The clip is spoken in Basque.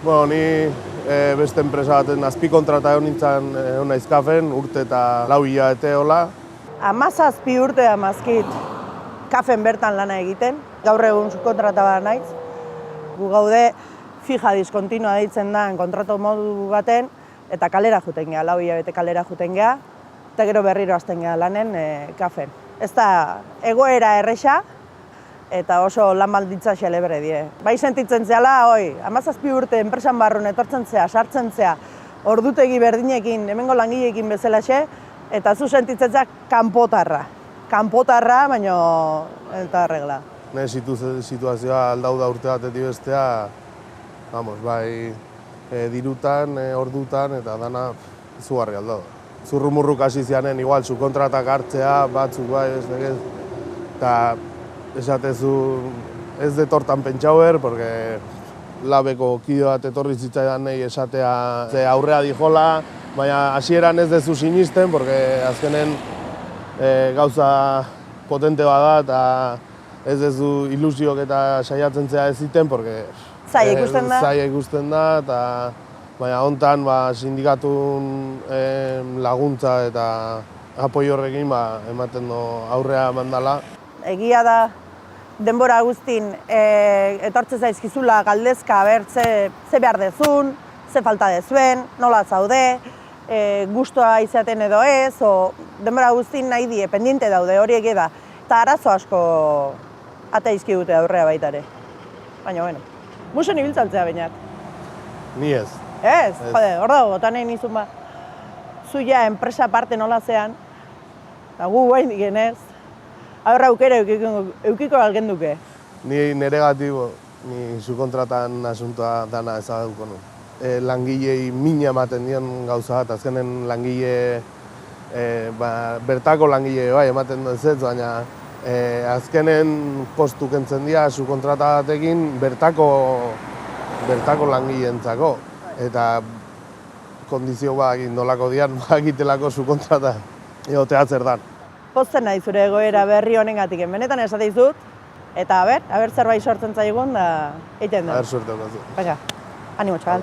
Bueno, ni beste enpresa baten azpikontrata egon nintzen naiz kafen, urte eta 4 hilabete hola. 17 urte amazkit kafen bertan lana egiten, gaur egun subkontrata bat naiz. Gu gaude fija diskontinua deitzen da kontratu modu baten, eta kalera juten geha, 4 hilabete kalera juten geha, eta gero berriro hasten geha lanen kafen. Ez da egoera erresa, eta oso lan baldintza xelebre die. Bai sentitzen zehala, 17 urte enpresan barrun etortzen zea, sartzen zea, ordutegi berdinekin, hemengo langileekin bezalaxe, eta zu sentitzen zea kanpotarra. Kanpotarra, baino eta regla. Ne situazioa aldau da urte batetik bestea, bai dirutan, ordutan, eta dana izugarri aldau. Zurrumurruk hasi zianen, igual, subkontratak hartzea, batzuk bai, eta esatezu ez detortan pentsauer, porque labeko kide bat etorri zitzaidan nahi esatea ze aurrea dijola, baina hasieran ez dezu sinisten, porque azkenen gauza potente bada eta ez dezu ilusiok eta saiatzen zea ez ziten, porque zaila ikusten da. Zaila ikusten da, eta baina hontan sindikatun laguntza eta apoio horrekin ematen du aurrea mandala. Egia da, denbora guztin etortze zaizkizula galdezka ze behar dezun, ze falta dezuen, nola zaude, gustoa izaten edo ez, denbora guztin nahi die, pendiente daude horiek eda, eta arazo asko ateizki dute aurrea baita ere. Baina, bueno, musen ibiltzaltzea bainat. Ni ez. Ez? Jode, hor dago, gota nahi nizun ba. Zuia enpresa parte nola zean, eta gu guain digenez, aurra aukera eukiko galgen duke. Ni negatibo, ni subkontratan asuntoa dana ezagutuko nu. Langilei mina ematen dion gauza bat, azkenen langile, bertako langile bai ematen du ez, baina azkenen postu kentzen dira subkontrata batekin bertako langileentzako. Eta kondizio nolako dian egitelako subkontrata egotea zer dan. Pozten nahi zure egoera berri honengatik, benetan esate dizut, eta aber zerbait sortzen zaigun da egiten da. Aber suerte. Venga, animo, chaval.